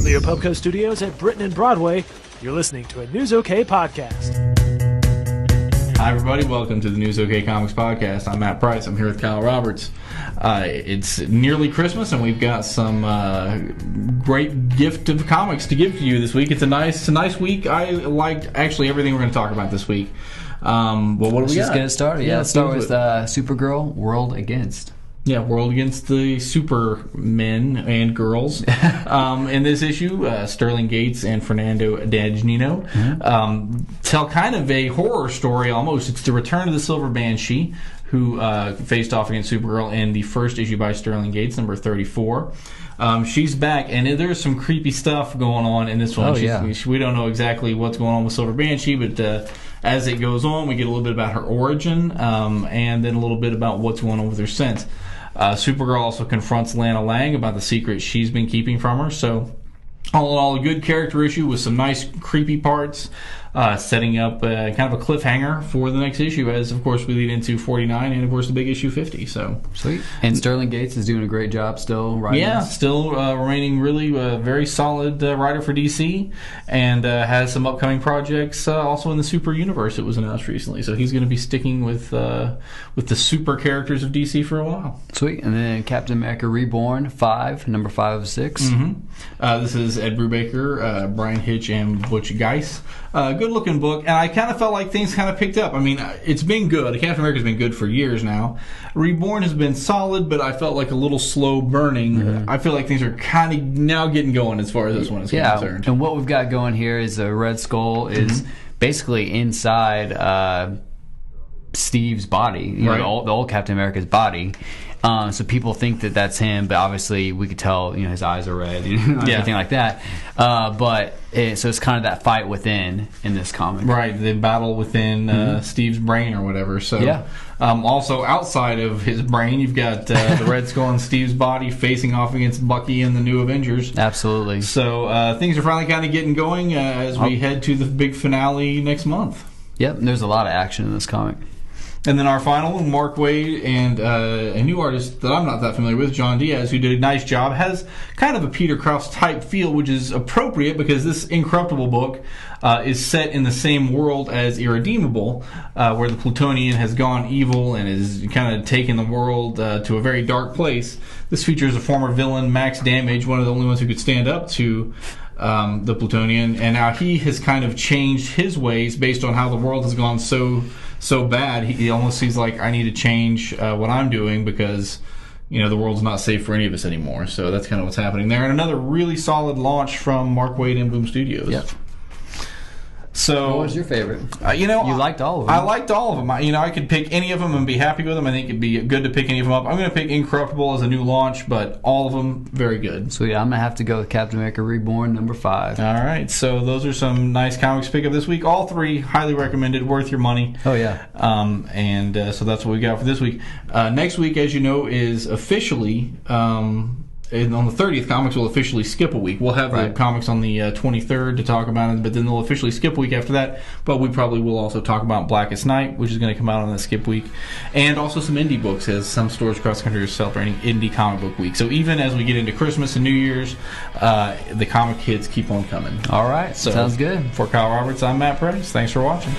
From the Apubco Studios at Britain and Broadway, you're listening to a News OK podcast. Hi, everybody. Welcome to the News OK Comics podcast. I'm Matt Price. I'm here with Kyle Roberts. It's nearly Christmas, and we've got some great gift of comics to give to you this week. It's a nice week. I liked actually everything we're going to talk about this week. Well, what do we got? Let's just get it started. Yeah, let's start with Supergirl, World Against. Yeah, World Against the Supermen and Girls. In this issue, Sterling Gates and Fernando Dagnino tell kind of a horror story almost. It's the return of the Silver Banshee, who faced off against Supergirl in the first issue by Sterling Gates, number 34. She's back, and there's some creepy stuff going on in this one. We don't know exactly what's going on with Silver Banshee, but as it goes on, we get a little bit about her origin, and then a little bit about what's going on with her since. Supergirl also confronts Lana Lang about the secret she's been keeping from her. So, all in all, a good character issue with some nice creepy parts, setting up kind of a cliffhanger for the next issue, as of course we lead into 49 and of course the big issue 50. So sweet. And Sterling Gates is doing a great job still writing. Yeah, still remaining really very solid writer for DC, and has some upcoming projects also in the Super Universe that was announced recently. So he's going to be sticking with the super characters of DC for a while. Sweet. And then Captain America Reborn 5, number 5 of 6. This is Ed Brubaker, Brian Hitch, and Butch Geis. Good looking book, and I kind of felt like things kind of picked up. I mean, it's been good. Captain America's been good for years now. Reborn has been solid, but I felt like a little slow burning. I feel like things are kind of now getting going as far as this one is concerned. And what we've got going here is Red Skull is basically inside Steve's body, the old Captain America's body. So people think that that's him, but obviously we could tell, his eyes are red, everything like that. So it's kind of that fight within in this comic, right? The battle within Steve's brain or whatever. So also outside of his brain, you've got the Red Skull and Steve's body facing off against Bucky and the New Avengers. Absolutely. So things are finally kind of getting going as we head to the big finale next month. Yep, and there's a lot of action in this comic. And then our final, Mark Waid and a new artist that I'm not that familiar with, John Diaz, who did a nice job, has kind of a Peter Krause type feel, which is appropriate because this Incorruptible book is set in the same world as Irredeemable, where the Plutonian has gone evil and is kind of taken the world to a very dark place. This features a former villain, Max Damage, one of the only ones who could stand up to the Plutonian, and now he has kind of changed his ways based on how the world has gone so bad. He almost sees like, I need to change what I'm doing because the world's not safe for any of us anymore. So that's kind of what's happening there. And another really solid launch from Mark Waid and Boom Studios. Yep. So what was your favorite? You liked all of them. I liked all of them. I could pick any of them and be happy with them. I think it'd be good to pick any of them up. I'm going to pick Incorruptible as a new launch, but all of them very good. So I'm going to have to go with Captain America Reborn, number 5. All right. So those are some nice comics to pick up this week. All 3 highly recommended, worth your money. Oh yeah. So that's what we got for this week. Next week, as you know, is officially. And on the 30th, comics will officially skip a week. We'll have the comics on the 23rd to talk about it, but then they'll officially skip a week after that. But we probably will also talk about Blackest Night, which is going to come out on the skip week. And also some indie books, as some stores across the country are celebrating Indie Comic Book Week. So even as we get into Christmas and New Year's, the comic hits keep on coming. All right. So sounds good. For Kyle Roberts, I'm Matt Price. Thanks for watching.